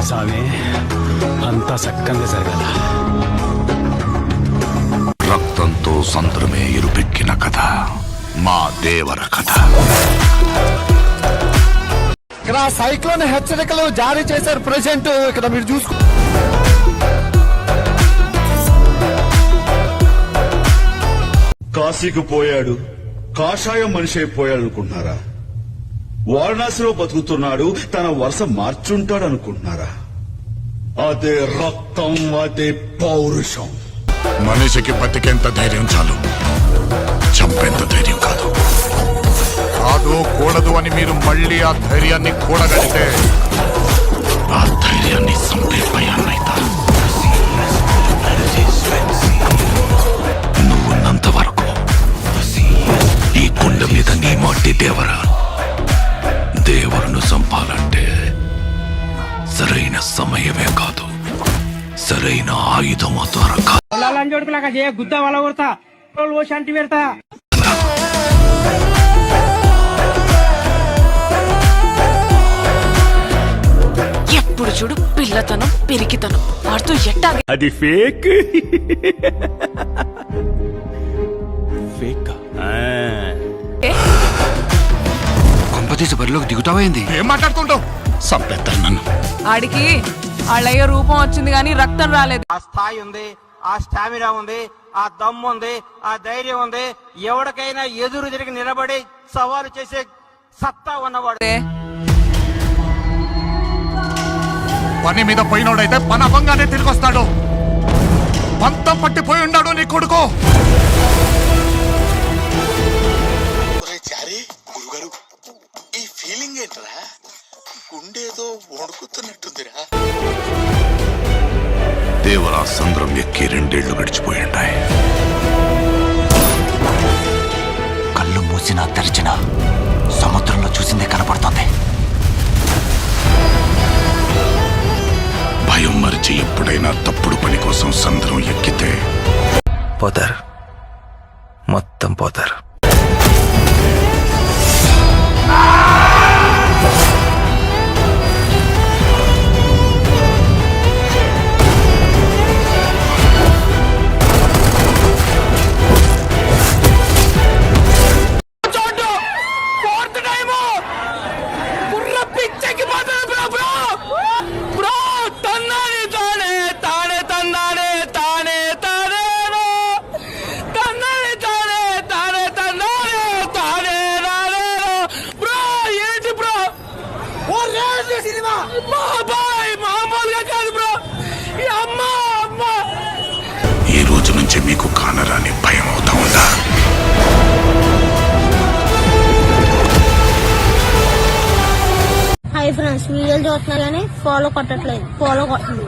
స్వామి అంతా సక్కంగా జరగాల. రక్తంతో సంద్రమే ఎరుపెక్కిన కథ మా దేవర కథ. ఇక్కడ సైక్లోన్ హెచ్చరికలు జారీ చేశారు ప్రెసిడెంట్. ఇక్కడ మీరు చూసుకో, కాశీకి పోయాడు, కాషాయం మనిషి అయిపోయాడు అనుకుంటున్నారా? వారణాసిలో బతుకుతున్నాడు, తన వరుస మార్చుంటాడు అనుకుంటున్నారా? అదే రక్తం, అదే పౌరుషం. మనిషికి బతికేంత ధైర్యం చాలు, చంపేంత ధైర్యం కాదు. కాదు కూడదు అని మీరు మళ్ళీ ఆ ధైర్యాన్ని కూడగలిగితే ఆ ధైర్యాన్ని చంపే భయాన్నైతా. నువ్వున్నంత వరకు ఈ కుండ మీద నీ మట్టి దేవరా. దేవరును చంపాలంటే సరైన సమయమే కాదు, సరైన ఆయుధం ద్వారా కాదు. గుద్ద వల కొడతా, శాంతి పెడతా. ఎప్పుడు చూడు పిల్లతనం పిరికితనం వాడుతూ ఎట్టా. అది ఫేక్. ఫేక్ కొంపతీసి బరిలోకి దిగుతావైంది. ఏం మాట్లాడుతుంటావు? చంపేస్తాను నన్ను. ఆడికి వాళ్ళయ్య రూపం వచ్చింది గాని రక్తం రాలేదు. ఆ స్థాయి ఉంది, ఆ స్టామినా ఉంది, ఆ దమ్ము ఉంది, ఆ ధైర్యం ఉంది. ఎవరికైనా ఎదురు తిరిగి నిలబడి సవాలు చేసే సత్తా ఉన్నవాడు. పని మీద పోయినోడైతే పని అవ్వంగానే తిరిగి వస్తాడు. పంతం పట్టిపోయి ఉన్నాడు నీ కొడుకు. గురుగారు, ఈ ఫీలింగ్ ఏంట్రా? గుండేదో వణుకుతున్నట్టుందిరా. దేవరా సంద్రం ఎక్కి 2 ఏళ్లు గడిచిపోయి ఉంటాయి. కళ్ళు మూసినా తెరిచినా సముద్రంలో చూసిందే కనపడుతుంది. భయం మరిచి ఎప్పుడైనా తప్పుడు పని కోసం సంద్రం ఎక్కితే పోతారు, మొత్తం పోతారు. ఈ రోజు నుంచి మీకు కానరాని భయం అవుతా ఉందా? హాయ్ ఫ్రెండ్స్, వీడియోలు చూస్తున్నా కానీ ఫాలో కొట్టట్లేదు. ఫాలో కొట్టండి.